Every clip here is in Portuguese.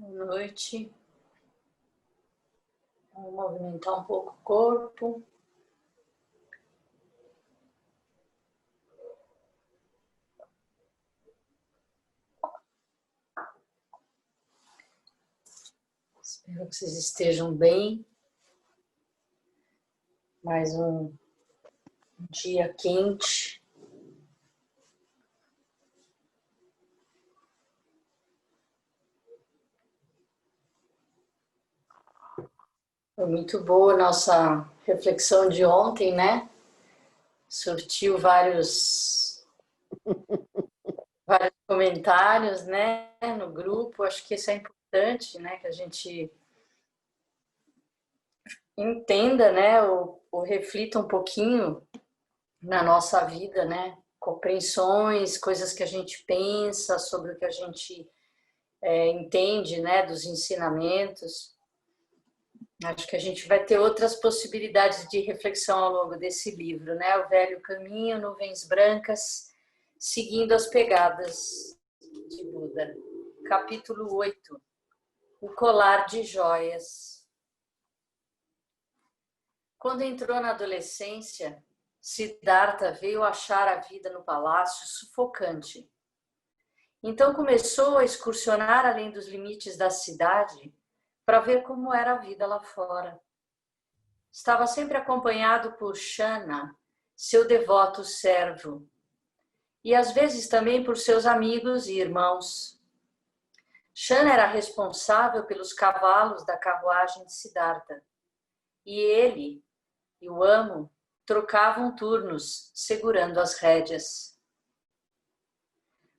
Boa noite. Vamos movimentar um pouco o corpo. Espero que vocês estejam bem. Mais um dia quente. Foi muito boa a nossa reflexão de ontem, né? Surtiu vários comentários, né, no grupo. Acho que isso é importante, né, que a gente entenda, né, ou reflita um pouquinho na nossa vida, né? Compreensões, coisas que a gente pensa sobre o que a gente entende, né, dos ensinamentos. Acho que a gente vai ter outras possibilidades de reflexão ao longo desse livro, né? O Velho Caminho, Nuvens Brancas, seguindo as pegadas de Buda. Capítulo 8. O Colar de Joias. Quando entrou na adolescência, Siddhartha veio achar a vida no palácio sufocante. Então começou a excursionar além dos limites da cidade para ver como era a vida lá fora. Estava sempre acompanhado por Shana, seu devoto servo, e às vezes também por seus amigos e irmãos. Shana era responsável pelos cavalos da carruagem de Siddhartha, e ele e o amo trocavam turnos, segurando as rédeas.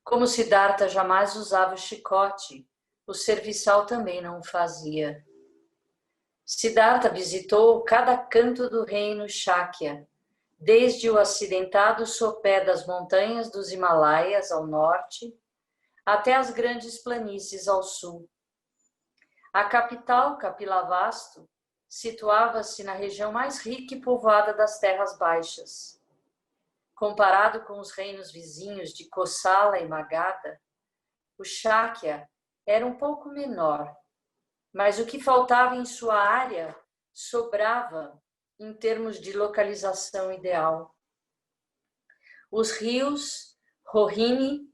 Como Siddhartha jamais usava o chicote, o serviçal também não o fazia. Siddhartha visitou cada canto do reino Shakya, desde o acidentado sopé das montanhas dos Himalaias ao norte, até as grandes planícies ao sul. A capital, Kapilavastu, situava-se na região mais rica e povoada das terras baixas. Comparado com os reinos vizinhos de Kosala e Magadha, o Shakya era um pouco menor, mas o que faltava em sua área sobrava em termos de localização ideal. Os rios Rohini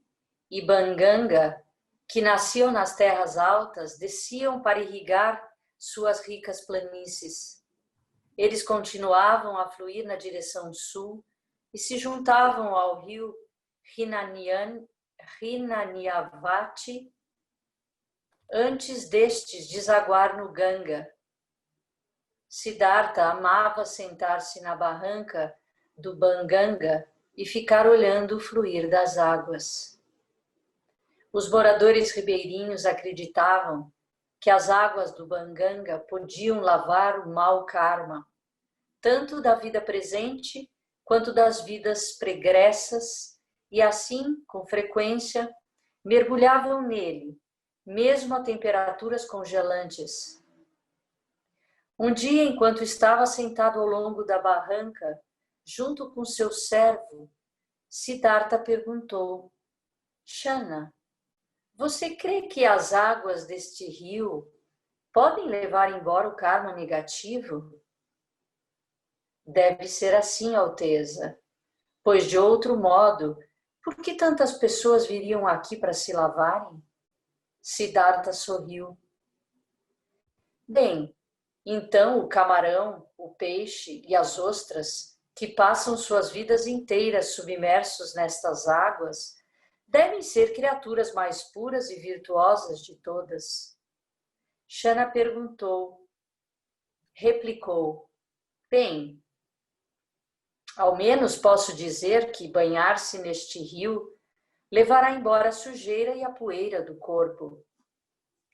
e Banganga, que nasciam nas terras altas, desciam para irrigar suas ricas planícies. Eles continuavam a fluir na direção sul e se juntavam ao rio Hinanyavati antes destes desaguar no Ganga. Siddhartha amava sentar-se na barranca do Banganga e ficar olhando o fluir das águas. Os moradores ribeirinhos acreditavam que as águas do Banganga podiam lavar o mau karma, tanto da vida presente quanto das vidas pregressas, e assim, com frequência, mergulhavam nele, mesmo a temperaturas congelantes. Um dia, enquanto estava sentado ao longo da barranca, junto com seu servo, Siddhartha perguntou: Shana, você crê que as águas deste rio podem levar embora o karma negativo? Deve ser assim, Alteza, pois de outro modo, por que tantas pessoas viriam aqui para se lavarem? Siddhartha sorriu. Bem, então o camarão, o peixe e as ostras, que passam suas vidas inteiras submersos nestas águas, devem ser criaturas mais puras e virtuosas de todas. Shana replicou, bem, ao menos posso dizer que banhar-se neste rio levará embora a sujeira e a poeira do corpo.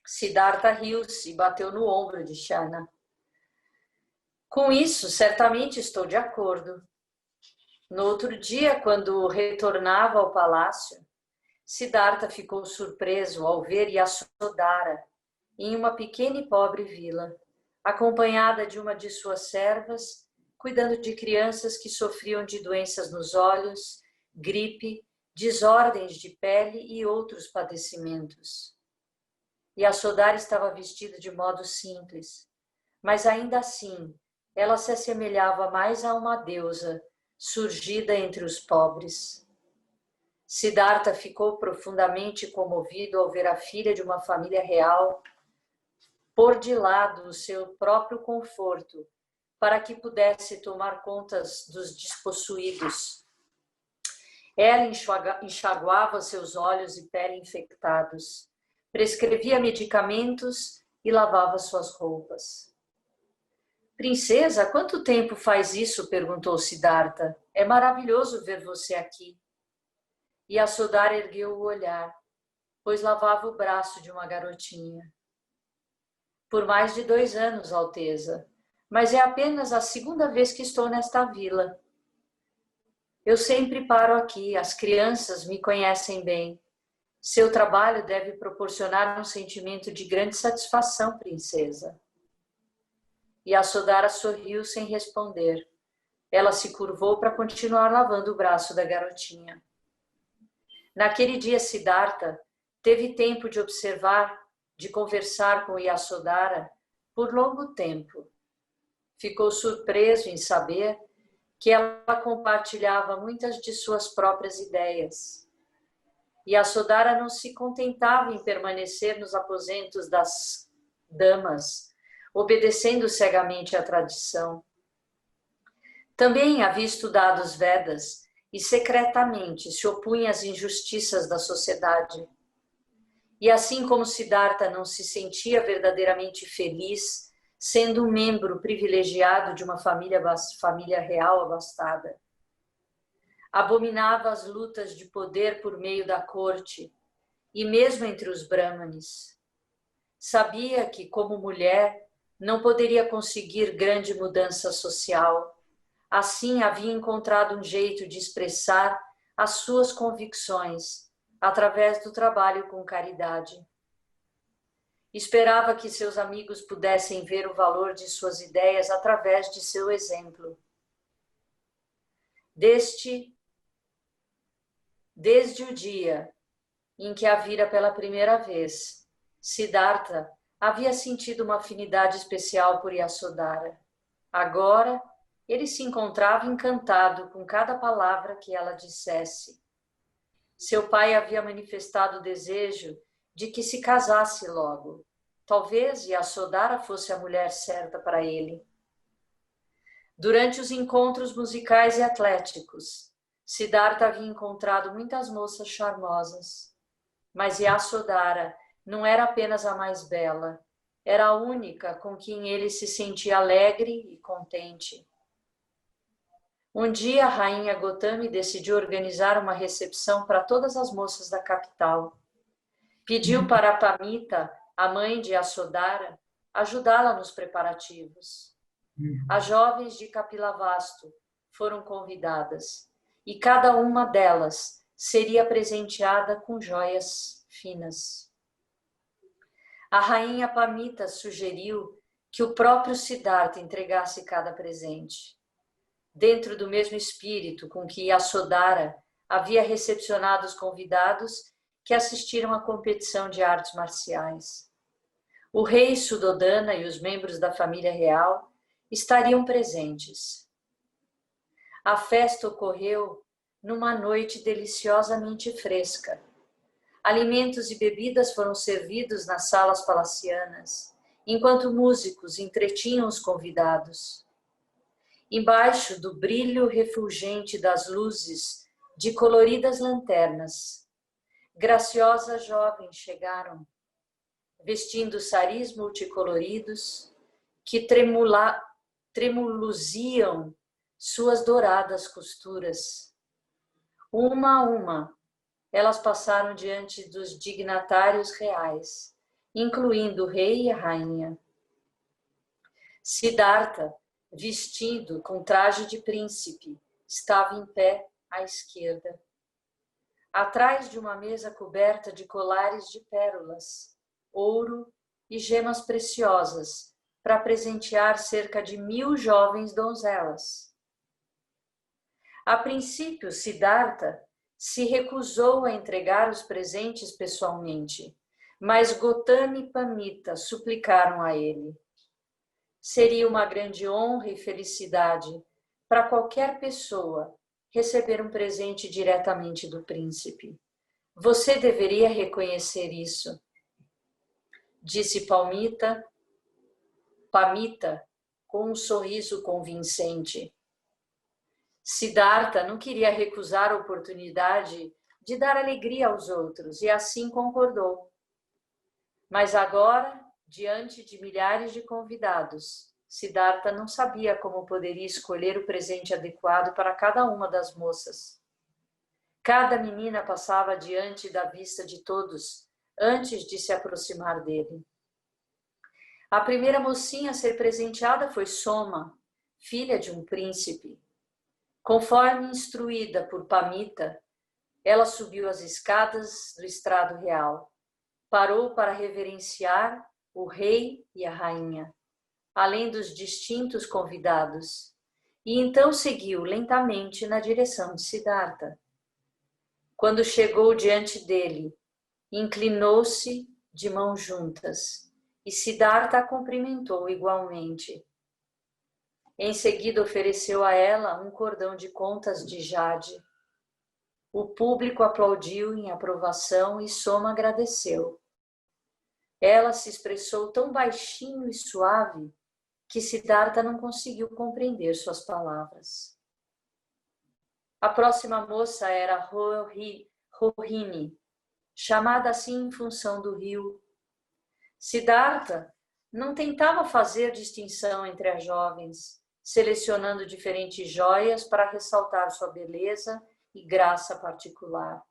Siddhartha riu-se e bateu no ombro de Shana. Com isso, certamente estou de acordo. No outro dia, quando retornava ao palácio, Siddhartha ficou surpreso ao ver Yasodhara em uma pequena e pobre vila, acompanhada de uma de suas servas, cuidando de crianças que sofriam de doenças nos olhos, gripe, desordens de pele e outros padecimentos. Yasodhara estava vestida de modo simples, mas ainda assim ela se assemelhava mais a uma deusa surgida entre os pobres. Siddhartha ficou profundamente comovido ao ver a filha de uma família real pôr de lado o seu próprio conforto para que pudesse tomar conta dos despossuídos. Ela enxaguava seus olhos e pele infectados, prescrevia medicamentos e lavava suas roupas. Princesa, quanto tempo faz isso? Perguntou Siddhartha. É maravilhoso ver você aqui. E Yasodhara ergueu o olhar, pois lavava o braço de uma garotinha. Por mais de 2 anos, Alteza, mas é apenas a segunda vez que estou nesta vila. Eu sempre paro aqui, as crianças me conhecem bem. Seu trabalho deve proporcionar um sentimento de grande satisfação, princesa. E Yasodhara sorriu sem responder. Ela se curvou para continuar lavando o braço da garotinha. Naquele dia, Siddhartha teve tempo de observar, de conversar com Yasodhara por longo tempo. Ficou surpreso em saber que ela compartilhava muitas de suas próprias ideias. Yasodhara não se contentava em permanecer nos aposentos das damas, obedecendo cegamente à tradição. Também havia estudado os Vedas e secretamente se opunha às injustiças da sociedade. E assim como Siddhartha não se sentia verdadeiramente feliz sendo um membro privilegiado de uma família real abastada, abominava as lutas de poder por meio da corte e mesmo entre os brahmanes. Sabia que, como mulher, não poderia conseguir grande mudança social. Assim, havia encontrado um jeito de expressar as suas convicções através do trabalho com caridade. Esperava que seus amigos pudessem ver o valor de suas ideias através de seu exemplo. Desde o dia em que a vira pela primeira vez, Siddhartha havia sentido uma afinidade especial por Yasodhara. Agora, ele se encontrava encantado com cada palavra que ela dissesse. Seu pai havia manifestado o desejo de que se casasse logo. Talvez Yasodhara fosse a mulher certa para ele. Durante os encontros musicais e atléticos, Siddhartha havia encontrado muitas moças charmosas. Mas Yasodhara não era apenas a mais bela, era a única com quem ele se sentia alegre e contente. Um dia, a rainha Gotami decidiu organizar uma recepção para todas as moças da capital. Pediu para Pamita, a mãe de Yasodhara, ajudá-la nos preparativos. As jovens de Kapilavastu foram convidadas e cada uma delas seria presenteada com joias finas. A rainha Pamita sugeriu que o próprio Siddhartha entregasse cada presente. Dentro do mesmo espírito com que Yasodhara havia recepcionado os convidados que assistiram à competição de artes marciais. O rei Suddhodana e os membros da família real estariam presentes. A festa ocorreu numa noite deliciosamente fresca. Alimentos e bebidas foram servidos nas salas palacianas, enquanto músicos entretinham os convidados. Embaixo do brilho refulgente das luzes de coloridas lanternas, graciosas jovens chegaram, vestindo saris multicoloridos que tremuluziam suas douradas costuras. Uma a uma, elas passaram diante dos dignatários reais, incluindo o rei e a rainha. Siddhartha, vestido com traje de príncipe, estava em pé à esquerda. Atrás de uma mesa coberta de colares de pérolas, ouro e gemas preciosas, para presentear cerca de 1000 jovens donzelas. A princípio, Siddhartha se recusou a entregar os presentes pessoalmente, Mas Gotama e Pamita suplicaram a ele. Seria uma grande honra e felicidade para qualquer pessoa receber um presente diretamente do príncipe. Você deveria reconhecer isso, disse Pamita, com um sorriso convincente. Siddhartha não queria recusar a oportunidade de dar alegria aos outros e assim concordou. Mas agora, diante de milhares de convidados, Siddhartha não sabia como poderia escolher o presente adequado para cada uma das moças. Cada menina passava diante da vista de todos antes de se aproximar dele. A primeira mocinha a ser presenteada foi Soma, filha de um príncipe. Conforme instruída por Pamita, ela subiu as escadas do estrado real. Parou para reverenciar o rei e a rainha, além dos distintos convidados, e então seguiu lentamente na direção de Siddhartha. Quando chegou diante dele, inclinou-se de mãos juntas, e Siddhartha a cumprimentou igualmente. Em seguida ofereceu a ela um cordão de contas de jade. O público aplaudiu em aprovação e Soma agradeceu. Ela se expressou tão baixinho e suave que Siddhartha não conseguiu compreender suas palavras. A próxima moça era Rohini, chamada assim em função do rio. Siddhartha não tentava fazer distinção entre as jovens, selecionando diferentes joias para ressaltar sua beleza e graça particular.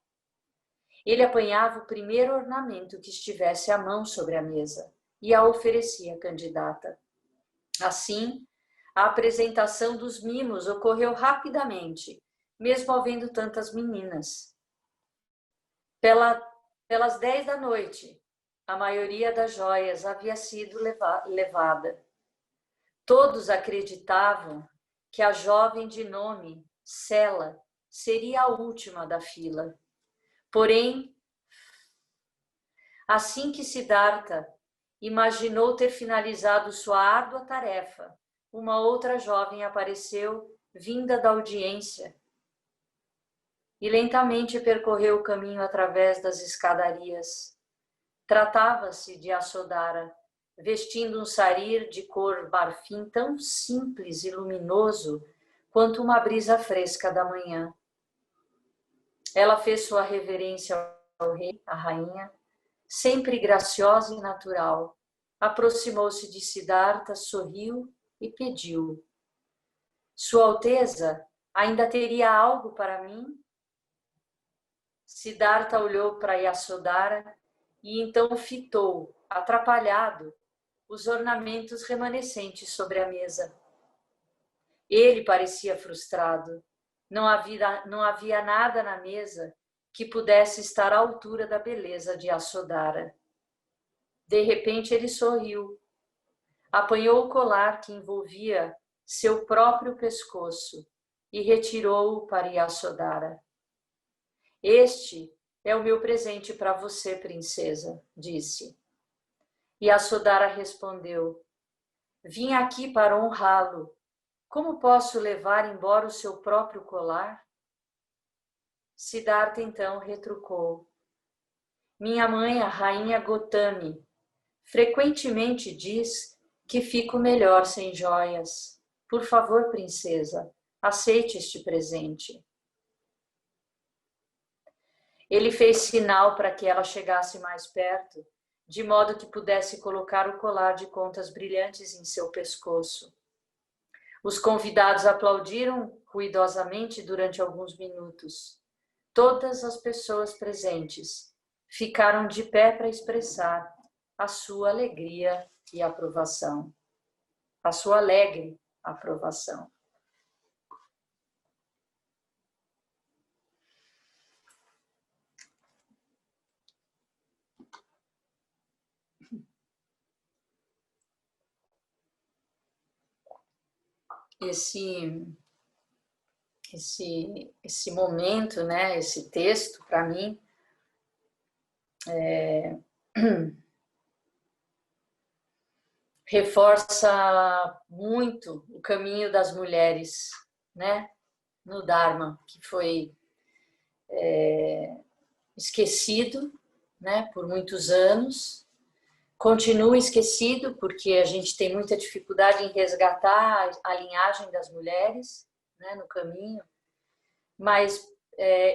Ele apanhava o primeiro ornamento que estivesse à mão sobre a mesa e a oferecia à candidata. Assim, a apresentação dos mimos ocorreu rapidamente, mesmo havendo tantas meninas. Pelas 10 da noite, a maioria das joias havia sido levada. Todos acreditavam que a jovem de nome Sela seria a última da fila. Porém, assim que Siddhartha imaginou ter finalizado sua árdua tarefa, uma outra jovem apareceu, vinda da audiência, e lentamente percorreu o caminho através das escadarias. Tratava-se de Yasodhara, vestindo um sarir de cor marfim tão simples e luminoso quanto uma brisa fresca da manhã. Ela fez sua reverência ao rei, à rainha, sempre graciosa e natural. Aproximou-se de Siddhartha, sorriu e pediu: Sua Alteza, ainda teria algo para mim? Siddhartha olhou para Yasodhara e então fitou, atrapalhado, os ornamentos remanescentes sobre a mesa. Ele parecia frustrado. Não havia nada na mesa que pudesse estar à altura da beleza de Yasodhara. De repente ele sorriu. Apanhou o colar que envolvia seu próprio pescoço e retirou-o para Yasodhara. Este é o meu presente para você, princesa, disse. Yasodhara respondeu: Vim aqui para honrá-lo. Como posso levar embora o seu próprio colar? Siddhartha então retrucou: Minha mãe, a rainha Gotami, frequentemente diz que fico melhor sem joias. Por favor, princesa, aceite este presente. Ele fez sinal para que ela chegasse mais perto, de modo que pudesse colocar o colar de contas brilhantes em seu pescoço. Os convidados aplaudiram ruidosamente durante alguns minutos. Todas as pessoas presentes ficaram de pé para expressar a sua alegria e aprovação. A sua alegre aprovação. Esse momento, né, esse texto, para mim, reforça muito o caminho das mulheres, né, no Dharma, que foi esquecido, né, por muitos anos, continua esquecido porque a gente tem muita dificuldade em resgatar a linhagem das mulheres, né, no caminho, mas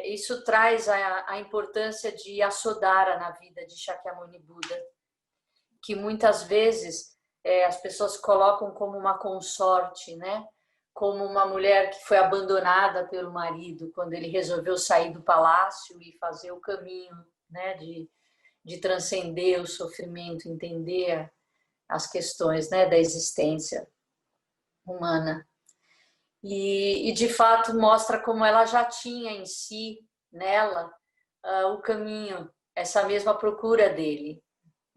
isso traz a importância de Yasodhara na vida de Shakyamuni Buda, que muitas vezes as pessoas colocam como uma consorte, né? Como uma mulher que foi abandonada pelo marido quando ele resolveu sair do palácio e fazer o caminho, né? De transcender o sofrimento, entender as questões, né? Da existência humana. E de fato mostra como ela já tinha em si, nela, o caminho, essa mesma procura dele.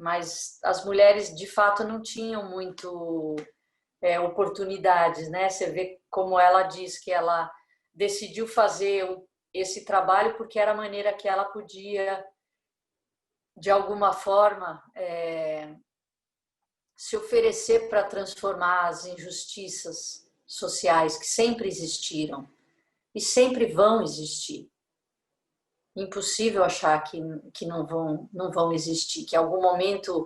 Mas as mulheres de fato não tinham muito oportunidades, né? Você vê como ela diz que ela decidiu fazer esse trabalho porque era a maneira que ela podia, de alguma forma, se oferecer para transformar as injustiças sociais que sempre existiram e sempre vão existir. Impossível achar que não vão existir, que em algum momento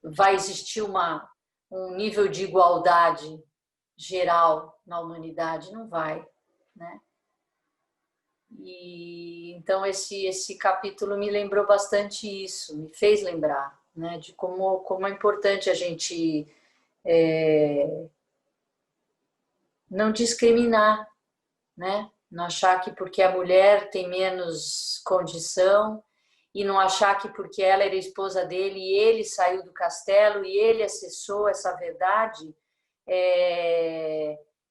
vai existir um nível de igualdade geral na humanidade. Não vai, né? E então esse capítulo me lembrou bastante isso, me fez lembrar, né, de como é importante a gente não discriminar, né? Não achar que porque a mulher tem menos condição e não achar que porque ela era esposa dele e ele saiu do castelo e ele acessou essa verdade,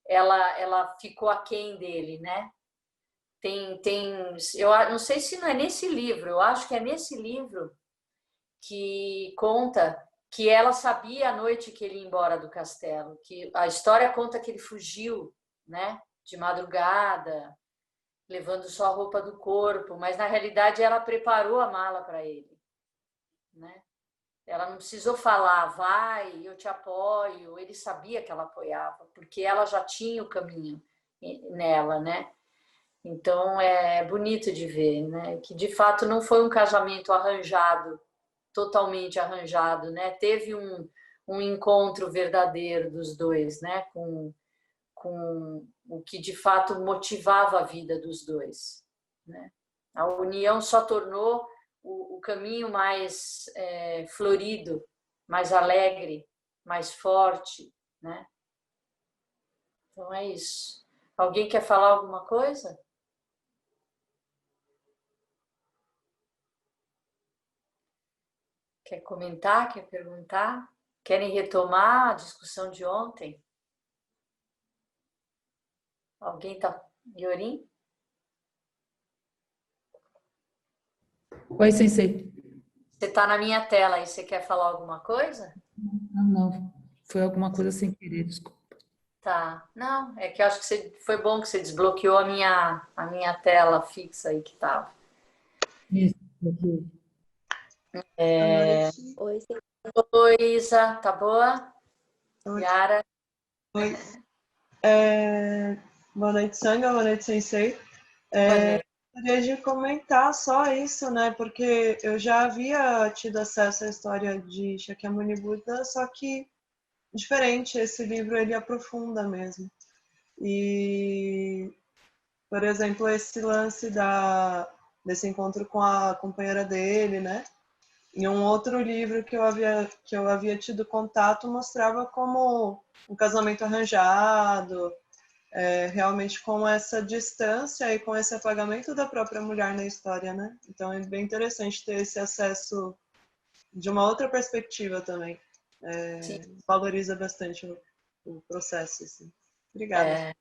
ela ficou aquém dele, né? Eu não sei se não é nesse livro, eu acho que é nesse livro que conta que ela sabia a noite que ele ia embora do castelo, que a história conta que ele fugiu, né, de madrugada, levando só a roupa do corpo, mas na realidade ela preparou a mala para ele, né? Ela não precisou falar, vai, eu te apoio, ele sabia que ela apoiava, porque ela já tinha o caminho nela, né? Então é bonito de ver, né? Que de fato não foi um casamento arranjado, totalmente arranjado, né? Teve um encontro verdadeiro dos dois, né? Com o que de fato motivava a vida dos dois, né? A união só tornou o caminho mais florido, mais alegre, mais forte, né? Então é isso. Alguém quer falar alguma coisa? Quer comentar? Quer perguntar? Querem retomar a discussão de ontem? Alguém tá... Yorin? Oi, Sensei. Você está na minha tela e você quer falar alguma coisa? Não, não. Foi alguma coisa sem querer, desculpa. Tá. Não, é que eu acho que foi bom que você desbloqueou a minha tela fixa aí que tava. Isso, aqui. Boa noite. Oi, Oi, Isa, tá boa? Oi. Yara? Oi. Boa noite, Sanga. Boa noite, Sensei. Boa noite. Gostaria de comentar só isso, né? Porque eu já havia tido acesso à história de Shakyamuni Buda, só que diferente, esse livro ele aprofunda mesmo. E, por exemplo, esse lance desse encontro com a companheira dele, né? Em um outro livro que eu havia tido contato, mostrava como um casamento arranjado, realmente com essa distância e com esse apagamento da própria mulher na história, né? Então é bem interessante ter esse acesso de uma outra perspectiva também. Valoriza bastante o processo, assim. Obrigada.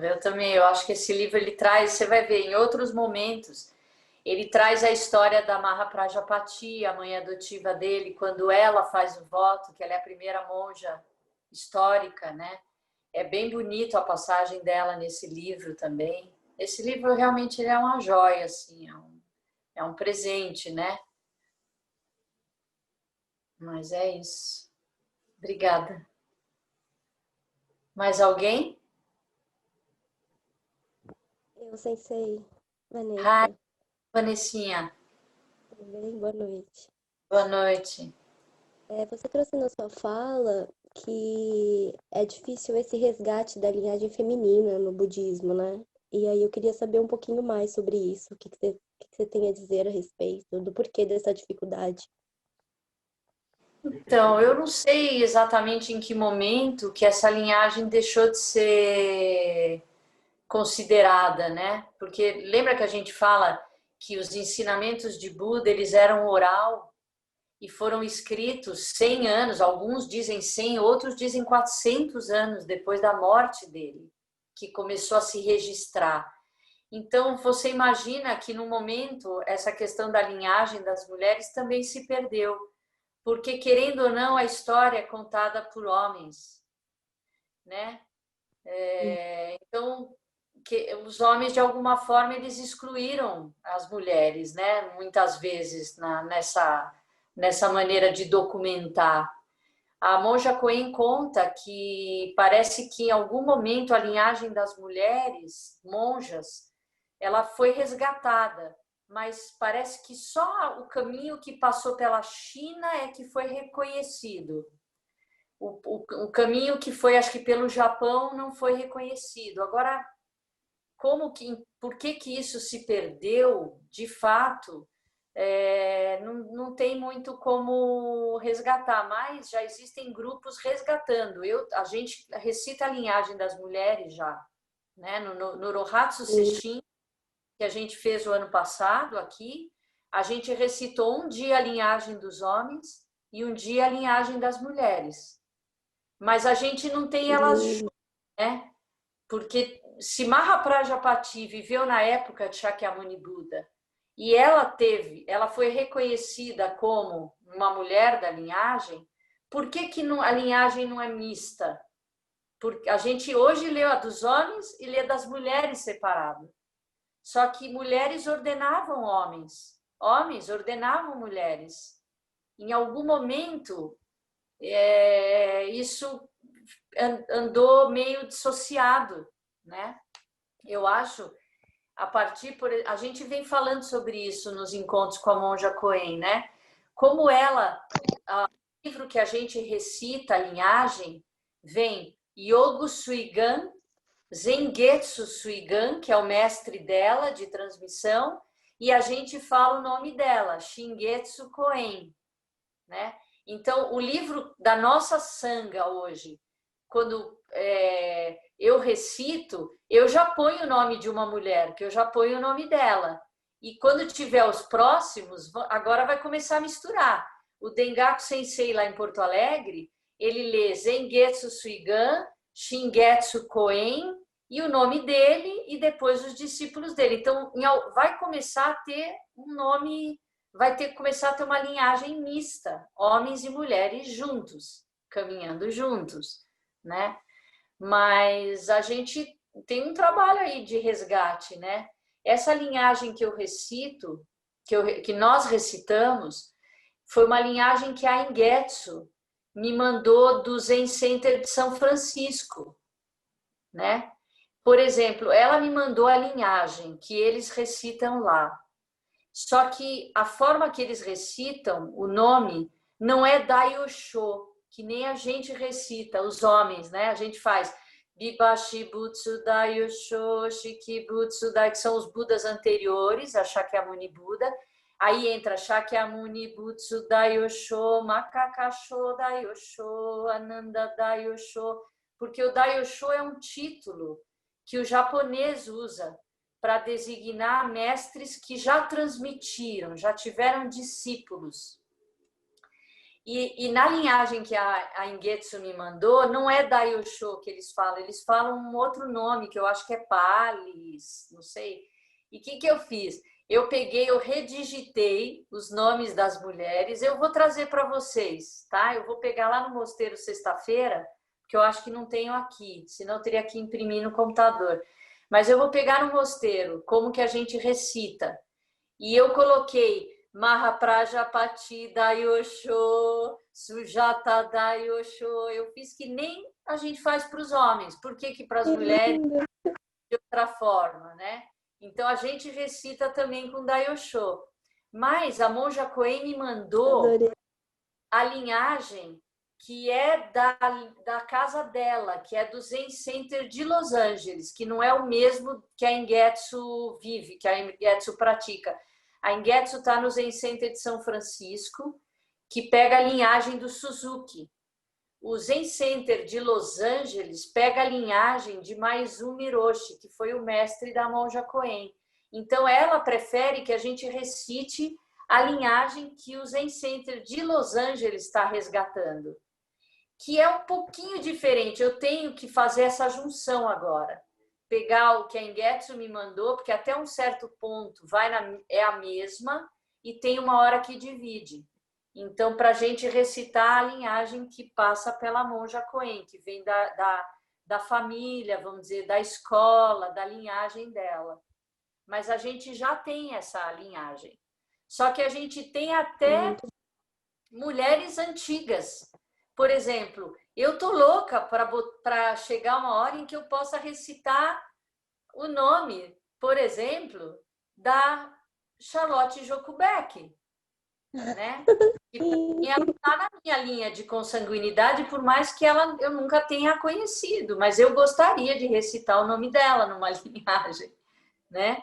Eu também, eu acho que esse livro ele traz, você vai ver em outros momentos, ele traz a história da Mahaprajapati, a mãe adotiva dele, quando ela faz o voto, que ela é a primeira monja histórica, né? É bem bonito a passagem dela nesse livro também, Esse livro realmente ele é uma joia, assim, é um presente, né? Mas é isso. Obrigada. Mais alguém? Eu, Sensei, Hi, Vanessa, Vanessinha. tudo bem? Boa noite. Boa noite. Você trouxe na sua fala que é difícil esse resgate da linhagem feminina no budismo, né? E aí eu queria saber um pouquinho mais sobre isso, o que você tem a dizer a respeito, do porquê dessa dificuldade. Então, eu não sei exatamente em que momento que essa linhagem deixou de ser considerada, né? Porque lembra que a gente fala que os ensinamentos de Buda, eles eram oral e foram escritos 100 anos, alguns dizem 100, outros dizem 400 anos depois da morte dele, que começou a se registrar. Então, você imagina que no momento essa questão da linhagem das mulheres também se perdeu, porque querendo ou não, a história é contada por homens, né? Então, os homens de alguma forma eles excluíram as mulheres, né? Muitas vezes nessa maneira de documentar. A Monja Coen conta que parece que em algum momento a linhagem das mulheres monjas ela foi resgatada, mas parece que só o caminho que passou pela China é que foi reconhecido. O caminho que foi, acho que pelo Japão, não foi reconhecido. Agora, por que isso se perdeu, de fato, não tem muito como resgatar, mas já existem grupos resgatando. A gente recita a linhagem das mulheres já, né? No Rohatsu Sesshin, que a gente fez o ano passado aqui, a gente recitou um dia a linhagem dos homens e um dia a linhagem das mulheres. Mas a gente não tem elas juntas, né? Porque se Mahaprajapati viveu na época de Shakyamuni Buda e ela foi reconhecida como uma mulher da linhagem, por que a linhagem não é mista? Porque a gente hoje lê a dos homens e lê das mulheres separado. Só que mulheres ordenavam homens, homens ordenavam mulheres. Em algum momento, isso andou meio dissociado, né? Eu acho, a gente vem falando sobre isso nos encontros com a Monja Coen, né? Como o livro que a gente recita, a linhagem, vem Yogo Suigan, Zengetsu Suigan, que é o mestre dela de transmissão, e a gente fala o nome dela, Shingetsu Koen, né? Então, o livro da nossa sanga hoje, quando eu recito, eu já ponho o nome de uma mulher, que eu já ponho o nome dela. E quando tiver os próximos, agora vai começar a misturar. O Dengaku Sensei lá em Porto Alegre, ele lê Zengetsu Suigan, Shingetsu Koen e o nome dele e depois os discípulos dele. Então, vai começar a ter um nome, vai ter que começar a ter uma linhagem mista, homens e mulheres juntos, caminhando juntos, né? Mas a gente tem um trabalho aí de resgate, né? Essa linhagem que eu recito, que nós recitamos, foi uma linhagem que a Ingetsu me mandou do Zen Center de São Francisco, né? Por exemplo, ela me mandou a linhagem que eles recitam lá. Só que a forma que eles recitam, o nome, não é Daiyosho, que nem a gente recita, os homens, né? A gente faz Bibashi Butsu Daiyosho, Shikibutsu Dai, que são os Budas anteriores, a Shakyamuni Buda. Aí entra Shakyamuni Butsu Daiyosho, Makakasho Daiyosho, Ananda Daiyosho, porque o Daiyosho é um título que o japonês usa para designar mestres que já transmitiram, já tiveram discípulos. E na linhagem que a Ingetsu me mandou, não é Daiyosho que eles falam um outro nome, que eu acho que é Palis, não sei. E o que eu fiz? Eu redigitei os nomes das mulheres, eu vou trazer para vocês, tá? Eu vou pegar lá no mosteiro sexta-feira, que eu acho que não tenho aqui, senão eu teria que imprimir no computador. Mas eu vou pegar no mosteiro, como que a gente recita. E eu coloquei Mahaprajapati Dayosho, Sujata Dayosho. Eu fiz que nem a gente faz para os homens. Por que que para as mulheres de outra forma, né? Então a gente recita também com Dayosho. Mas a monja Coen me mandou Adorei. a linhagem que é da casa dela, que é do Zen Center de Los Angeles, que não é o mesmo que a Ingetsu vive, que a Ingetsu pratica. A Ingetsu está no Zen Center de São Francisco, que pega a linhagem do Suzuki. O Zen Center de Los Angeles pega a linhagem de Maizumi Roshi, que foi o mestre da monja Coen. Então, ela prefere que a gente recite a linhagem que o Zen Center de Los Angeles está resgatando, que é um pouquinho diferente. Eu tenho que fazer essa junção agora. Pegar o que a Ingetsu me mandou, porque até um certo ponto é a mesma e tem uma hora que divide. Então, para a gente recitar a linhagem que passa pela monja Coen, que vem da família, vamos dizer, da escola, da linhagem dela. Mas a gente já tem essa linhagem. Só que a gente tem até mulheres antigas. Por exemplo, eu tô louca para chegar uma hora em que eu possa recitar o nome, por exemplo, da Charlotte Jokubeck, né? E para mim ela está na minha linha de consanguinidade, por mais que eu nunca tenha conhecido, mas eu gostaria de recitar o nome dela numa linhagem, né?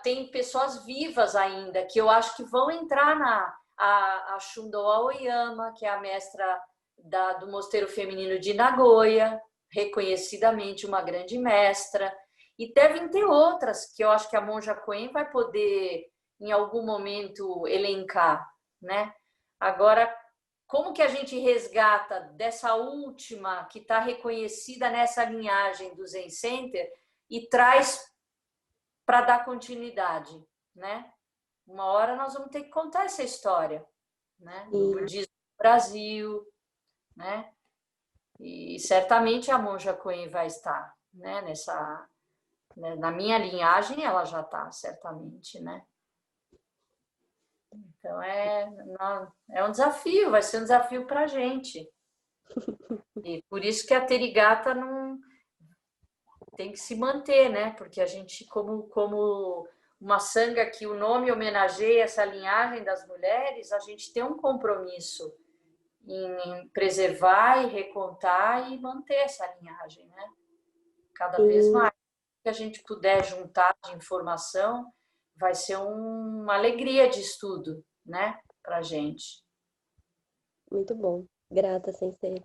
Tem pessoas vivas ainda que eu acho que vão entrar a Shundo Aoyama, que é a mestra do Mosteiro Feminino de Nagoya, reconhecidamente uma grande mestra, e devem ter outras que eu acho que a monja Coen vai poder em algum momento elencar, né? Agora, como que a gente resgata dessa última que está reconhecida nessa linhagem do Zen Center e traz para dar continuidade, né? Uma hora nós vamos ter que contar essa história, né? Do budismo no Brasil, né? E certamente a monja Coen vai estar, né? Na minha linhagem ela já está, certamente, né? Então é um desafio, vai ser um desafio para a gente. E por isso que a Terigata não tem que se manter, né? Porque a gente, como uma sanga que o nome homenageia essa linhagem das mulheres, a gente tem um compromisso em preservar e recontar e manter essa linhagem, né? Cada vez mais que a gente puder juntar de informação, vai ser uma alegria de estudo, né? Pra gente. Muito bom. Grata, Sensei.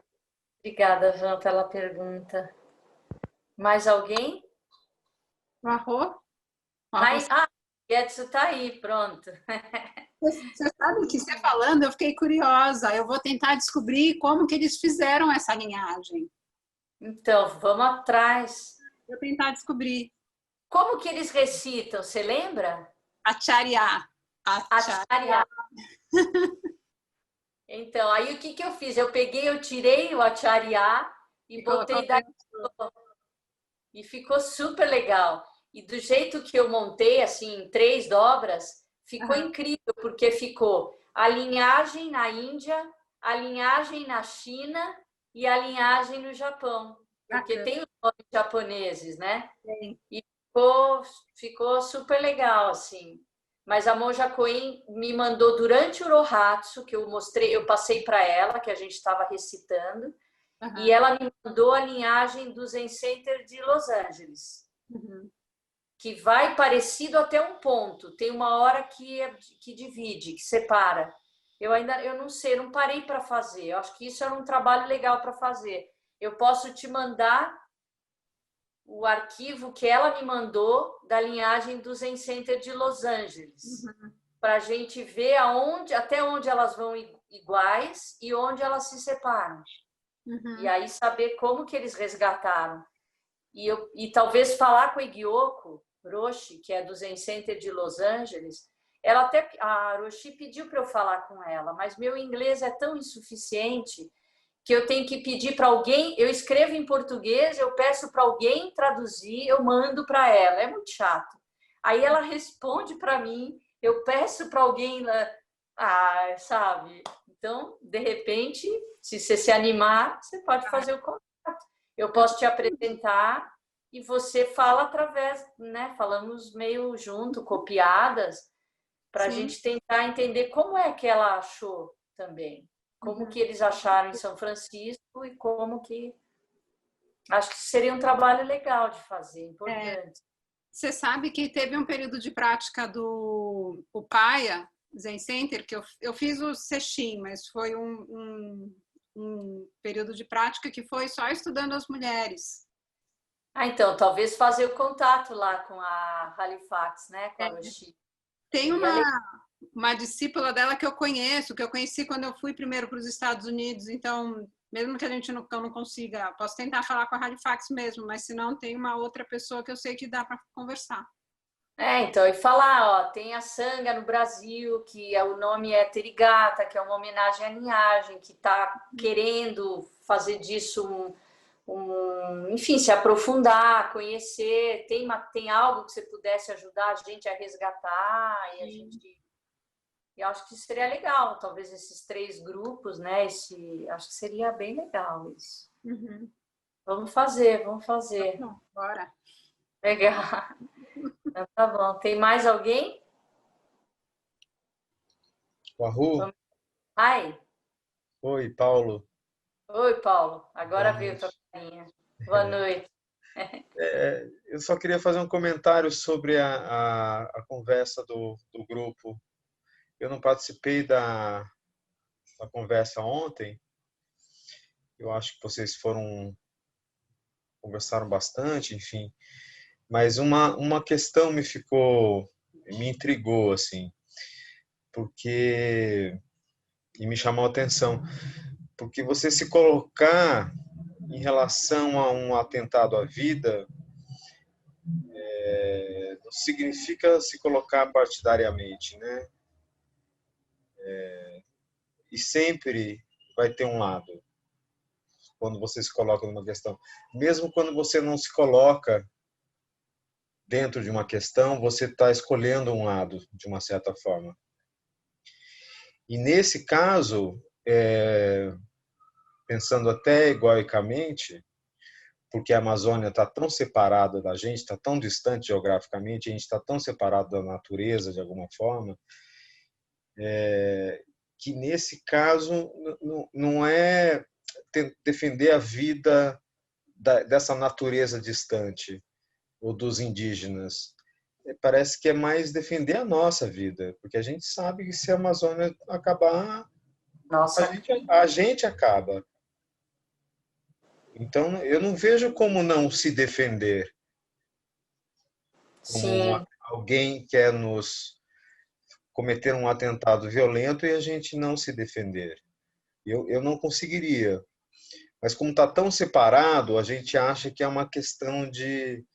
Obrigada, Jean, pela pergunta. Mais alguém? Arro? Getsu tá aí, pronto. Você sabe que você falando, eu fiquei curiosa. Eu vou tentar descobrir como que eles fizeram essa linhagem. Então, vamos atrás. Vou tentar descobrir. Como que eles recitam? Você lembra? Acharya. Acharya. Então, aí o que eu fiz? Eu tirei o Acharya e botei e ficou super legal. E do jeito que eu montei, assim, em 3 dobras, ficou incrível, porque ficou a linhagem na Índia, a linhagem na China e a linhagem no Japão. Porque tem os nomes japoneses, né? Sim. E ficou super legal, assim. Mas a monja Coen me mandou durante o Rohatsu, que eu passei para ela, que a gente estava recitando, e ela me mandou a linhagem do Zen Center de Los Angeles, que vai parecido até um ponto. Tem uma hora que divide, que separa. Eu não sei, eu não parei para fazer. Eu acho que isso era um trabalho legal para fazer. Eu posso te mandar o arquivo que ela me mandou da linhagem do Zen Center de Los Angeles, para a gente ver até onde elas vão iguais e onde elas se separam. E aí saber como que eles resgataram. E talvez falar com a Gyoko Roshi, que é do Zen Center de Los Angeles, a Roshi pediu para eu falar com ela, mas meu inglês é tão insuficiente que eu tenho que pedir para alguém, eu escrevo em português, eu peço para alguém traduzir, eu mando para ela, é muito chato. Aí ela responde para mim, eu peço para alguém, sabe? Então, de repente, se você se animar, você pode fazer o contato. Eu posso te apresentar e você fala através, né? Falamos meio junto, copiadas, para a gente tentar entender como é que ela achou também. Como que eles acharam em São Francisco e como que... Acho que seria um trabalho legal de fazer, importante. Você sabe que teve um período de prática do Upaya Zen Center, que eu fiz o Sextim, mas foi um período de prática que foi só estudando as mulheres. Então, talvez fazer o contato lá com a Halifax, né? Com a Rochi. Tem uma discípula dela que eu conheci quando eu fui primeiro para os Estados Unidos, então, mesmo que eu não consiga, posso tentar falar com a Halifax mesmo, mas se não, tem uma outra pessoa que eu sei que dá para conversar. Então, e falar, ó, tem a Sangha no Brasil, que o nome é Terigata, que é uma homenagem à linhagem, que está querendo fazer disso enfim, se aprofundar, conhecer, tem algo que você pudesse ajudar a gente a resgatar, e eu acho que seria legal, talvez esses 3 grupos, né? Acho que seria bem legal isso. Vamos fazer. Não, bora. Legal. Então, tá bom. Tem mais alguém? Wahoo. Ai. Oi, Paulo. Oi, Paulo. Agora Boa veio tua noite. carinha. Boa noite. Eu só queria fazer um comentário sobre a conversa do grupo. Eu não participei da conversa ontem. Eu acho que vocês conversaram bastante, enfim. Mas uma questão me intrigou, assim, e me chamou a atenção. Porque você se colocar em relação a um atentado à vida não significa se colocar partidariamente, né? E sempre vai ter um lado quando você se coloca numa questão. Mesmo quando você não se coloca dentro de uma questão, você está escolhendo um lado, de uma certa forma. E nesse caso, pensando até egoicamente, porque a Amazônia está tão separada da gente, está tão distante geograficamente, a gente está tão separado da natureza de alguma forma, que nesse caso não é defender a vida dessa natureza distante ou dos indígenas. Parece que é mais defender a nossa vida, porque a gente sabe que se a Amazônia acabar, Nossa. a gente acaba. Então, eu não vejo como não se defender. Como Sim. alguém quer nos cometer um atentado violento e a gente não se defender. Eu não conseguiria. Mas como está tão separado, a gente acha que é uma questão de...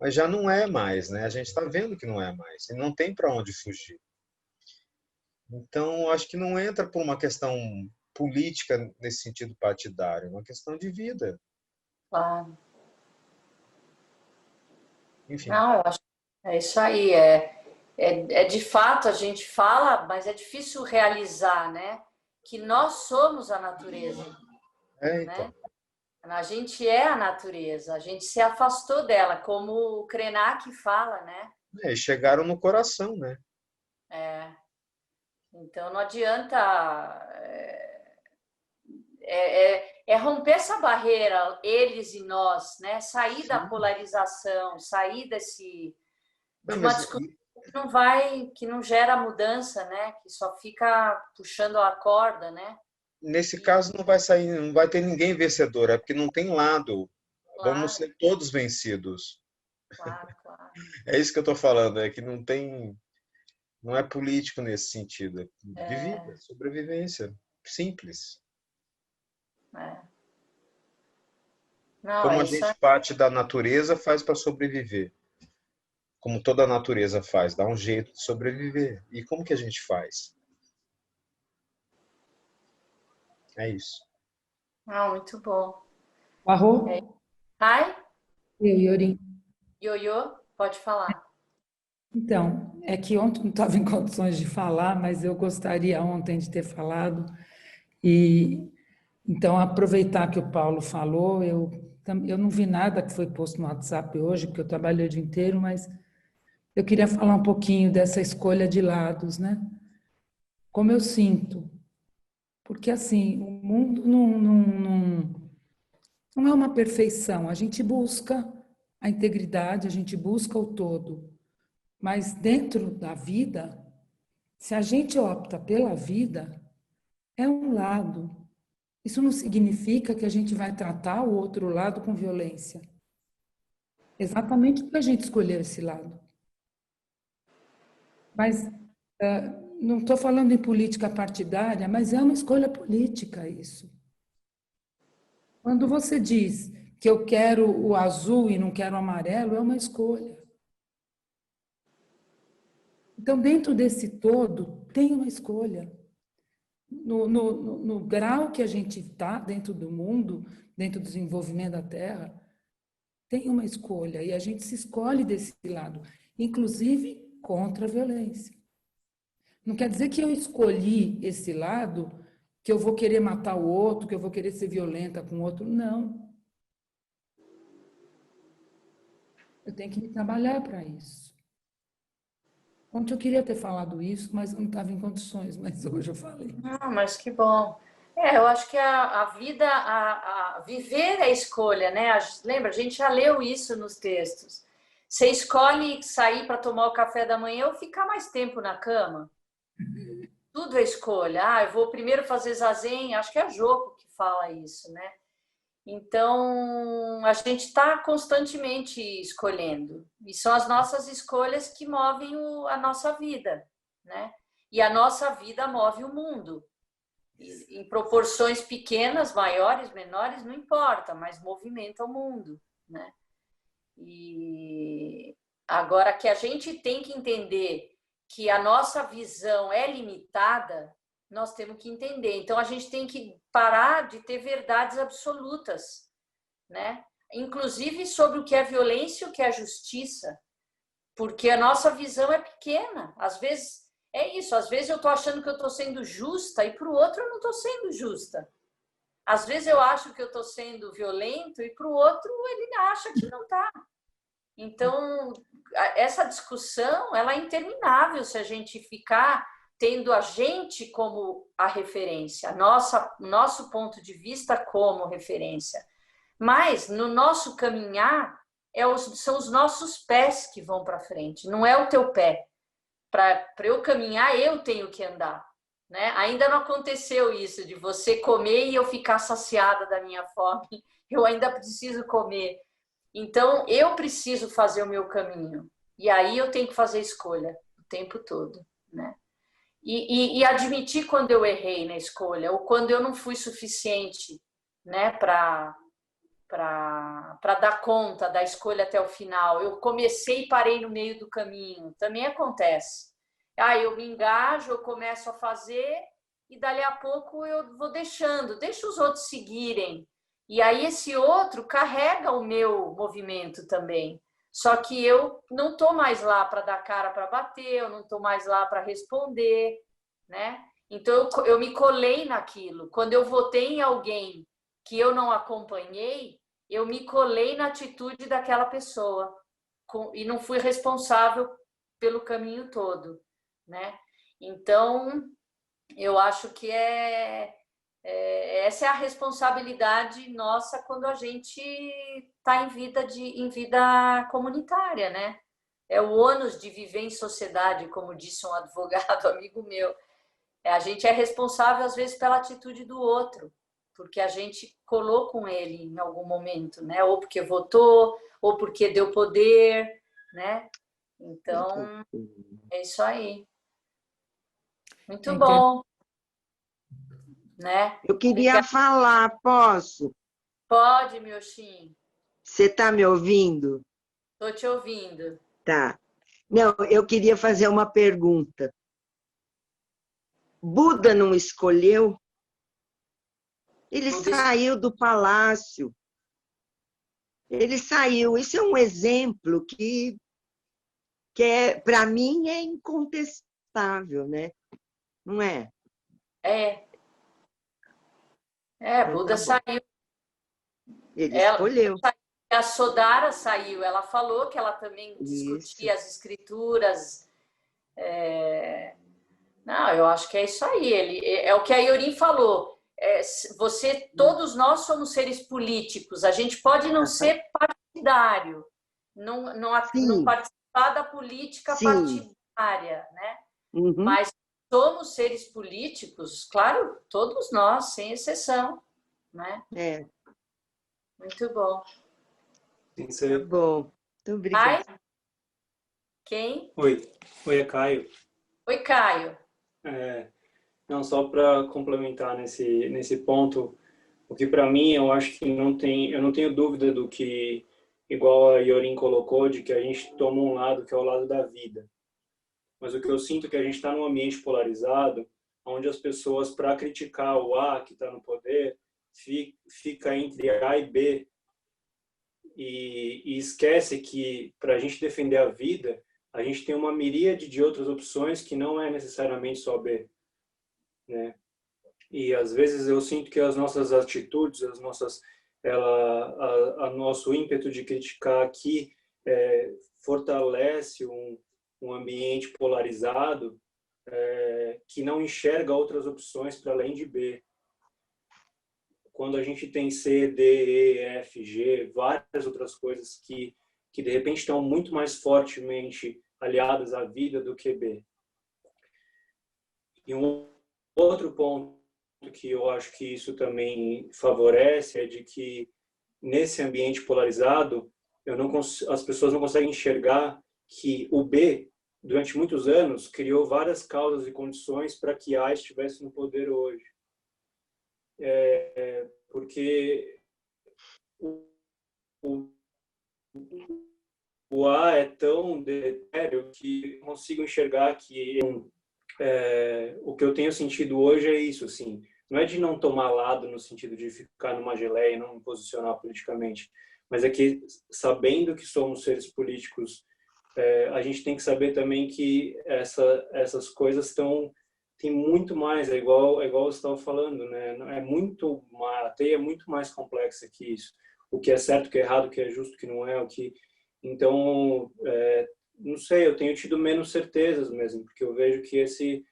Mas já não é mais, né? A gente está vendo que não é mais. E não tem para onde fugir. Então, acho que não entra por uma questão política nesse sentido partidário. É uma questão de vida. Claro. Enfim. Não, eu acho que é isso aí. De fato, a gente fala, mas é difícil realizar, né? Que nós somos a natureza. Então. Né? A gente é a natureza, a gente se afastou dela, como o Krenak fala, né? E chegaram no coração, né? Então não adianta... romper essa barreira, eles e nós, né? Sair da polarização, sair de uma discussão que não gera mudança, né? Que só fica puxando a corda, né? Nesse caso não vai ter ninguém vencedor, é porque não tem lado. Claro. Vamos ser todos vencidos. Claro. É isso que eu estou falando, é que não é político nesse sentido, é de vida, sobrevivência, simples. Não, Como a gente parte da natureza faz para sobreviver. Como toda a natureza faz, dá um jeito de sobreviver. E como que a gente faz? É isso. Ah, muito bom. O Arro? Ai, Eu, Iorim. Ioiô, pode falar. Então, é que ontem não estava em condições de falar, mas eu gostaria ontem de ter falado. E então, aproveitar que o Paulo falou, eu não vi nada que foi posto no WhatsApp hoje, porque eu trabalhei o dia inteiro, mas eu queria falar um pouquinho dessa escolha de lados, né? Como eu sinto. Porque, assim, o mundo não é uma perfeição. A gente busca a integridade, a gente busca o todo. Mas dentro da vida, se a gente opta pela vida, é um lado. Isso não significa que a gente vai tratar o outro lado com violência. Exatamente porque a gente escolheu esse lado. Mas não estou falando em política partidária, mas é uma escolha política isso. Quando você diz que eu quero o azul e não quero o amarelo, é uma escolha. Então, dentro desse todo, tem uma escolha. No grau que a gente está dentro do mundo, dentro do desenvolvimento da Terra, tem uma escolha e a gente se escolhe desse lado, inclusive contra a violência. Não quer dizer que eu escolhi esse lado, que eu vou querer matar o outro, que eu vou querer ser violenta com o outro. Não. Eu tenho que me trabalhar para isso. Ontem eu queria ter falado isso, mas não estava em condições, mas hoje eu falei. Ah, mas que bom. Eu acho que a vida, a viver é escolha, né? Lembra, a gente já leu isso nos textos. Você escolhe sair para tomar o café da manhã ou ficar mais tempo na cama. Tudo é escolha. Ah, eu vou primeiro fazer zazen, acho que é a Joko que fala isso, né? Então, a gente está constantemente escolhendo. E são as nossas escolhas que movem a nossa vida, né? E a nossa vida move o mundo. Em proporções pequenas, maiores, menores, não importa, mas movimenta o mundo, né? E agora que a gente tem que entender que a nossa visão é limitada, nós temos que entender. Então, a gente tem que parar de ter verdades absolutas, né? Inclusive sobre o que é violência e o que é justiça, porque a nossa visão é pequena. Às vezes é isso, às vezes eu estou achando que eu estou sendo justa e para o outro eu não estou sendo justa. Às vezes eu acho que eu estou sendo violento e para o outro ele acha que não está. Então, essa discussão ela é interminável se a gente ficar tendo a gente como a referência, nosso ponto de vista como referência. Mas no nosso caminhar, são os nossos pés que vão para frente, não é o teu pé. Para eu caminhar, eu tenho que andar. Né? Ainda não aconteceu isso de você comer e eu ficar saciada da minha fome. Eu ainda preciso comer. Então, eu preciso fazer o meu caminho. E aí eu tenho que fazer escolha o tempo todo. Né? E admitir quando eu errei na escolha, ou quando eu não fui suficiente, né, para dar conta da escolha até o final. Eu comecei e parei no meio do caminho. Também acontece. Eu me engajo, eu começo a fazer e dali a pouco eu vou deixo os outros seguirem. E aí esse outro carrega o meu movimento também. Só que eu não estou mais lá para dar cara para bater, eu não estou mais lá para responder, né? Então eu me colei naquilo. Quando eu votei em alguém que eu não acompanhei, eu me colei na atitude daquela pessoa e não fui responsável pelo caminho todo, né? Então, eu acho que essa é a responsabilidade nossa quando a gente está em vida comunitária, né? É o ônus de viver em sociedade, como disse um advogado amigo meu. A gente é responsável, às vezes, pela atitude do outro, porque a gente colou com ele em algum momento, né? Ou porque votou, ou porque deu poder, né? Então, é isso aí. Muito bom, né? Eu queria falar, posso? Pode, Mioshin. Você está me ouvindo? Estou te ouvindo. Tá. Não, eu queria fazer uma pergunta. Buda não escolheu? Ele saiu do palácio. Ele saiu. Isso é um exemplo que para mim, é incontestável, né? Não é? Buda saiu. Ele escolheu. A Sodara saiu. Ela falou que ela também discutia as escrituras. Não, eu acho que é isso aí. É o que a Yorin falou. Todos nós somos seres políticos. A gente pode não ser partidário, não participar da política partidária, né? Mas somos seres políticos, claro, todos nós, sem exceção, né? Muito bom. Tá bom. Muito obrigada. Quem? Oi, é Caio. Oi, Caio. Não, só para complementar nesse ponto, o que para mim eu acho que eu não tenho dúvida do que, igual a Yorin colocou, de que a gente toma um lado que é o lado da vida. Mas o que eu sinto é que a gente está num ambiente polarizado, onde as pessoas, para criticar o A que está no poder, fica entre A e B e esquece que para a gente defender a vida, a gente tem uma miríade de outras opções que não é necessariamente só B, né? E às vezes eu sinto que as nossas atitudes, nosso ímpeto de criticar aqui fortalece um ambiente polarizado que não enxerga outras opções para além de B. Quando a gente tem C, D, E, F, G, várias outras coisas que de repente estão muito mais fortemente aliadas à vida do que B. E um outro ponto que eu acho que isso também favorece é de que nesse ambiente polarizado as pessoas não conseguem enxergar que o B, durante muitos anos, criou várias causas e condições para que A estivesse no poder hoje. Porque o A é tão deletério que consigo enxergar que o que eu tenho sentido hoje é isso, assim, não é de não tomar lado no sentido de ficar numa geleia e não me posicionar politicamente, mas é que, sabendo que somos seres políticos, a gente tem que saber também que essas coisas tem muito mais, é igual você estava falando, né? A teia é muito mais complexa que isso. O que é certo, o que é errado, o que é justo, o que não é, Então, não sei, eu tenho tido menos certezas mesmo, porque eu vejo que esse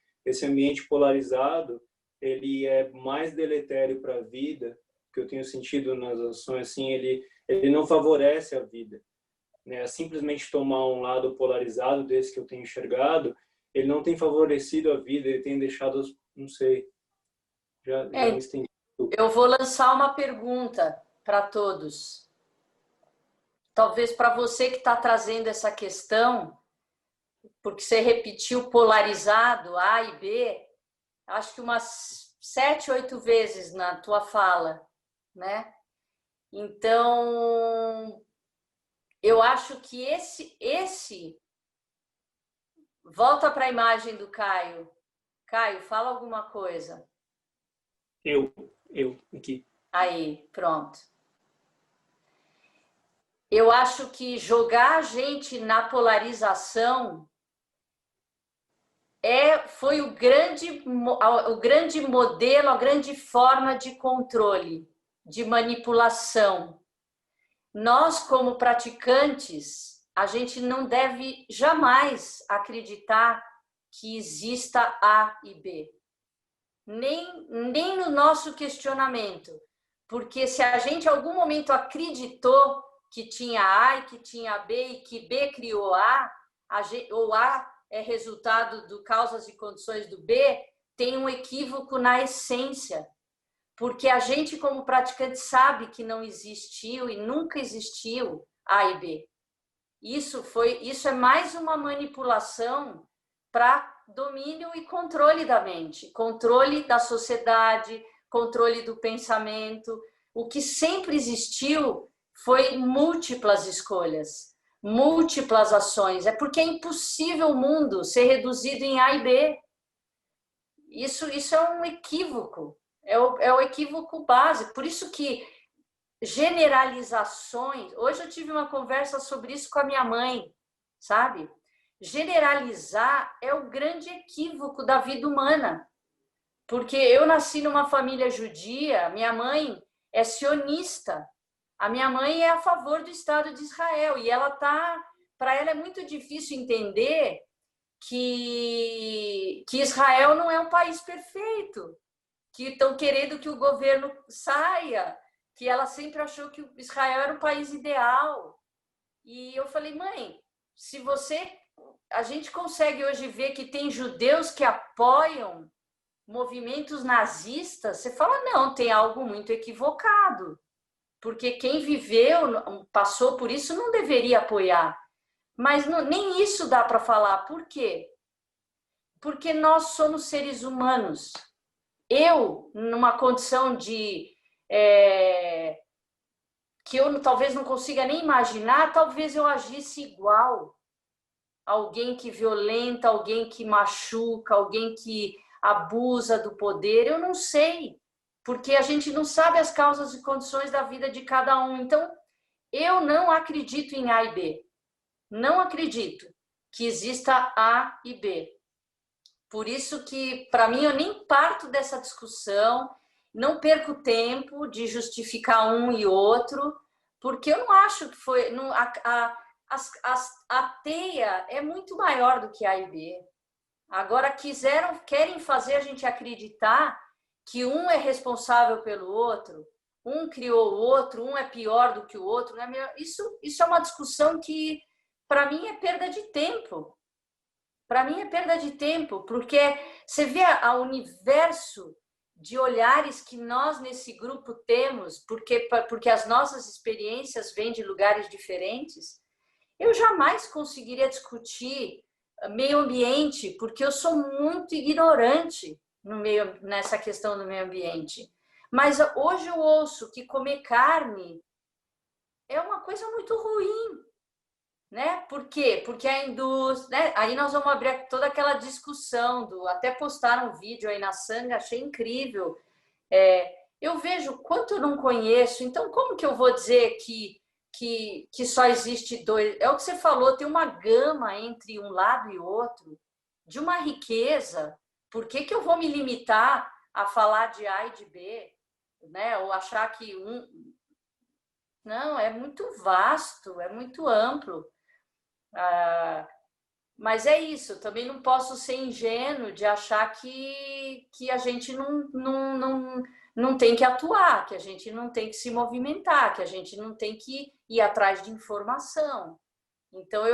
ambiente polarizado, ele é mais deletério para a vida, que eu tenho sentido nas ações, assim, ele não favorece a vida, né? Simplesmente tomar um lado polarizado desse que eu tenho enxergado, ele não tem favorecido a vida, ele tem deixado, não sei, já me estendi. Eu vou lançar uma pergunta para todos. Talvez para você que está trazendo essa questão, porque você repetiu polarizado, A e B, acho que umas 7, 8 vezes na tua fala, né? Então, eu acho que esse... Volta para a imagem do Caio. Caio, fala alguma coisa. Eu, aqui. Aí, pronto. Eu acho que jogar a gente na polarização foi o grande modelo, a grande forma de controle, de manipulação. Nós, como praticantes, a gente não deve jamais acreditar que exista A e B. Nem no nosso questionamento. Porque se a gente em algum momento acreditou que tinha A e que tinha B e que B criou A, ou A é resultado de causas e condições do B, tem um equívoco na essência. Porque a gente, como praticante, sabe que não existiu e nunca existiu A e B. Isso é mais uma manipulação para domínio e controle da mente, controle da sociedade, controle do pensamento. O que sempre existiu foi múltiplas escolhas, múltiplas ações. É porque é impossível o mundo ser reduzido em A e B. Isso é um equívoco. É o equívoco básico. Por isso que generalizações... Hoje eu tive uma conversa sobre isso com a minha mãe, sabe? Generalizar é o grande equívoco da vida humana. Porque eu nasci numa família judia, minha mãe é sionista. A minha mãe é a favor do Estado de Israel. E para ela é muito difícil entender que Israel não é um país perfeito, que estão querendo que o governo saia, que ela sempre achou que Israel era um país ideal. E eu falei, mãe, se a gente consegue hoje ver que tem judeus que apoiam movimentos nazistas, você fala, não, tem algo muito equivocado, porque quem viveu, passou por isso, não deveria apoiar. Mas nem isso dá para falar. Por quê? Porque nós somos seres humanos. Eu, numa condição de que eu talvez não consiga nem imaginar, talvez eu agisse igual. Alguém que violenta, alguém que machuca, alguém que abusa do poder, eu não sei, porque a gente não sabe as causas e condições da vida de cada um. Então, eu não acredito em A e B. Não acredito que exista A e B. Por isso que, para mim, eu nem parto dessa discussão, não perco tempo de justificar um e outro, porque eu não acho que foi... a teia é muito maior do que A e B. Agora, querem fazer a gente acreditar que um é responsável pelo outro, um criou o outro, um é pior do que o outro. Não é isso é uma discussão que, para mim, é perda de tempo. Para mim, é perda de tempo, porque você vê o universo de olhares que nós, nesse grupo, temos, porque as nossas experiências vêm de lugares diferentes. Eu jamais conseguiria discutir meio ambiente, porque eu sou muito ignorante nessa questão do meio ambiente. Mas hoje eu ouço que comer carne é uma coisa muito ruim, né? Por quê? Porque a indústria... né? Aí nós vamos abrir toda aquela discussão até postaram um vídeo aí na Sanga, achei incrível. Eu vejo quanto eu não conheço, então como que eu vou dizer que só existe dois? É o que você falou, tem uma gama entre um lado e outro, de uma riqueza. Por que eu vou me limitar a falar de A e de B? Né? Ou achar que Não, é muito vasto, é muito amplo. Mas é isso, também não posso ser ingênuo de achar que a gente não tem que atuar, que a gente não tem que se movimentar, que a gente não tem que ir atrás de informação. Então,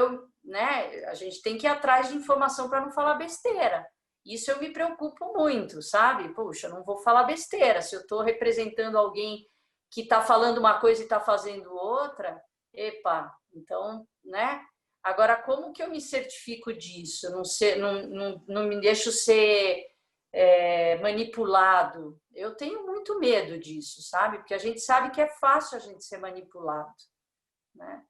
a gente tem que ir atrás de informação para não falar besteira. Isso eu me preocupo muito, sabe? Puxa, não vou falar besteira. Se eu estou representando alguém que está falando uma coisa e está fazendo outra, então, né? Agora, como que eu me certifico disso? Não me deixo ser manipulado. Eu tenho muito medo disso, sabe? Porque a gente sabe que é fácil a gente ser manipulado, né?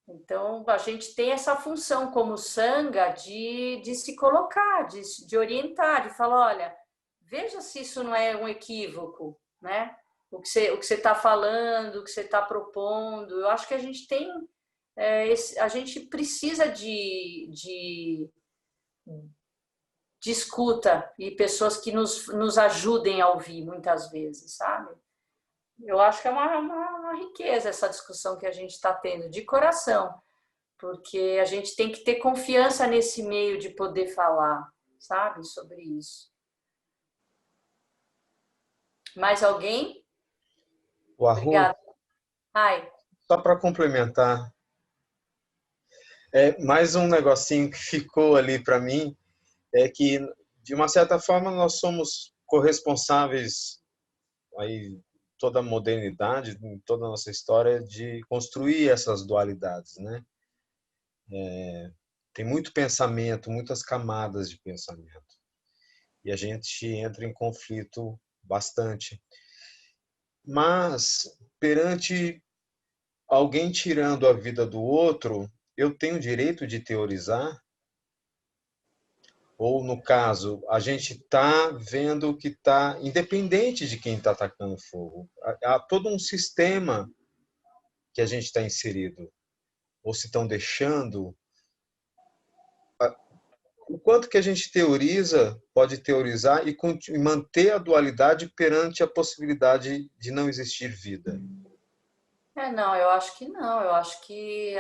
Então, a gente tem essa função como Sangha de se colocar, de orientar, de falar, olha, veja se isso não é um equívoco, né? O que você está falando, o que você está propondo. Eu acho que a gente tem... a gente precisa de escuta e pessoas que nos ajudem a ouvir muitas vezes, sabe? Eu acho que é uma riqueza essa discussão que a gente está tendo, de coração, porque a gente tem que ter confiança nesse meio de poder falar, sabe, sobre isso. Mais alguém? O Arru, Obrigada. Ai. só para complementar, mais um negocinho que ficou ali para mim é que, de uma certa forma, nós somos corresponsáveis aí toda a modernidade, em toda a nossa história, de construir essas dualidades, né? Tem muito pensamento, muitas camadas de pensamento, e a gente entra em conflito bastante. Mas, perante alguém tirando a vida do outro, eu tenho o direito de teorizar? Ou, no caso, a gente está vendo que está independente de quem está atacando fogo. Há todo um sistema que a gente está inserido. Ou se estão deixando. O quanto que a gente teoriza, pode teorizar e manter a dualidade perante a possibilidade de não existir vida. Não, eu acho que não. Eu acho que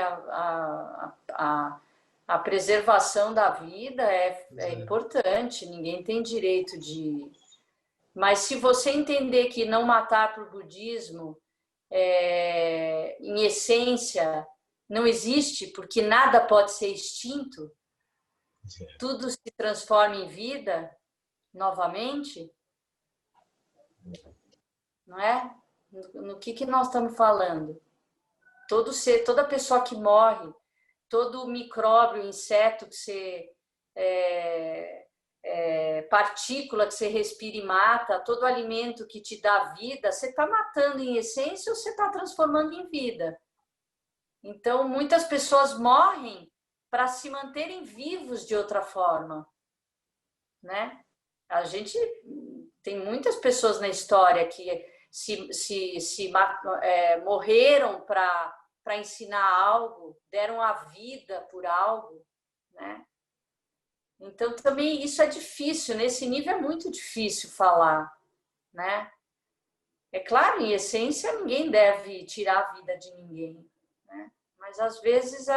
a preservação da vida é importante. Ninguém tem direito de... Mas se você entender que não matar para o budismo, em essência, não existe, porque nada pode ser extinto, tudo se transforma em vida novamente, não é? No que nós estamos falando? Todo ser, toda pessoa que morre, todo micróbio, inseto que você... partícula que você respira e mata, todo alimento que te dá vida, você está matando em essência ou você está transformando em vida? Então, muitas pessoas morrem para se manterem vivos de outra forma, né? A gente tem muitas pessoas na história que morreram para ensinar algo, deram a vida por algo, né? Então, também isso é difícil, nesse nível é muito difícil falar, né? É claro, em essência, ninguém deve tirar a vida de ninguém, né? Mas, às vezes,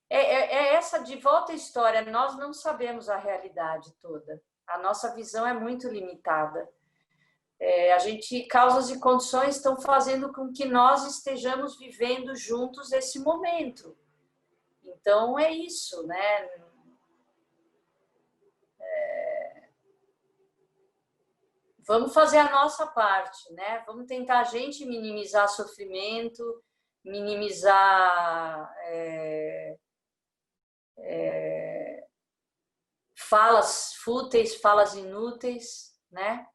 essa de volta à história, nós não sabemos a realidade toda. A nossa visão é muito limitada. Causas e condições estão fazendo com que nós estejamos vivendo juntos esse momento. Então, é isso, né? Vamos fazer a nossa parte, né? Vamos tentar a gente minimizar sofrimento, minimizar falas fúteis, falas inúteis, né?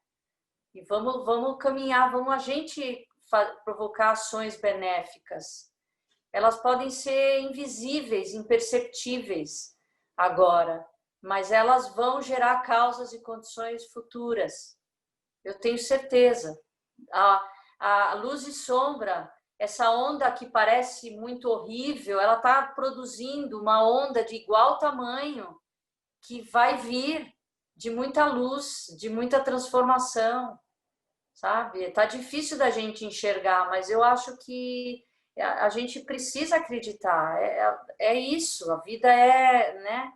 E vamos caminhar, vamos a gente provocar ações benéficas. Elas podem ser invisíveis, imperceptíveis agora, mas elas vão gerar causas e condições futuras. Eu tenho certeza. A luz e sombra, essa onda que parece muito horrível, ela está produzindo uma onda de igual tamanho que vai vir de muita luz, de muita transformação, sabe? Tá difícil da gente enxergar, mas eu acho que a gente precisa acreditar. É isso, a vida né?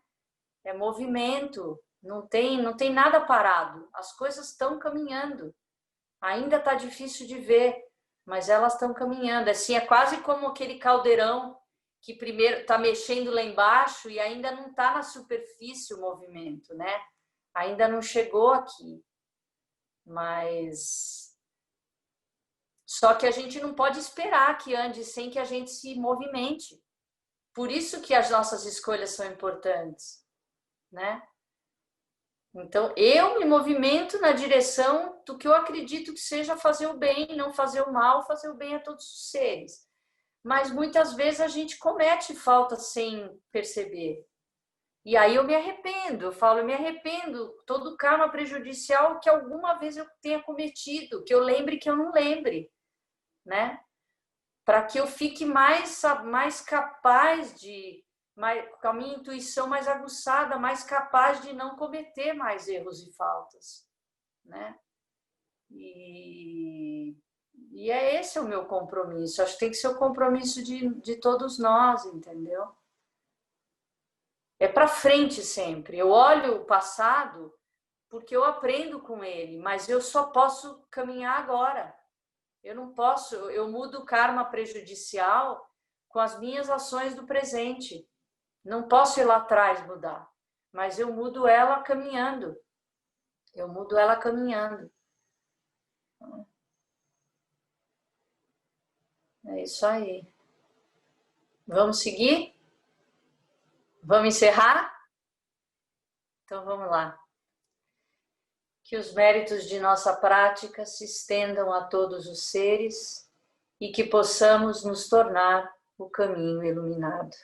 É movimento. Não tem nada parado. As coisas estão caminhando. Ainda está difícil de ver, mas elas estão caminhando. Assim, é quase como aquele caldeirão que primeiro está mexendo lá embaixo e ainda não está na superfície o movimento, né? Ainda não chegou aqui. Mas só que a gente não pode esperar que ande sem que a gente se movimente. Por isso que as nossas escolhas são importantes, né? Então, eu me movimento na direção do que eu acredito que seja fazer o bem, não fazer o mal, fazer o bem a todos os seres. Mas muitas vezes a gente comete falta sem perceber. E aí eu me arrependo, eu me arrependo, todo karma prejudicial que alguma vez eu tenha cometido, que eu lembre que eu não lembre, né? Para que eu fique mais capaz com a minha intuição mais aguçada, mais capaz de não cometer mais erros e faltas, né? E esse é o meu compromisso. Acho que tem que ser o compromisso de todos nós, entendeu? É para frente sempre. Eu olho o passado porque eu aprendo com ele, mas eu só posso caminhar agora. Eu não posso, eu mudo o karma prejudicial com as minhas ações do presente. Não posso ir lá atrás mudar, mas eu mudo ela caminhando. Eu mudo ela caminhando. É isso aí. Vamos seguir? Vamos encerrar? Então vamos lá. Que os méritos de nossa prática se estendam a todos os seres e que possamos nos tornar o caminho iluminado.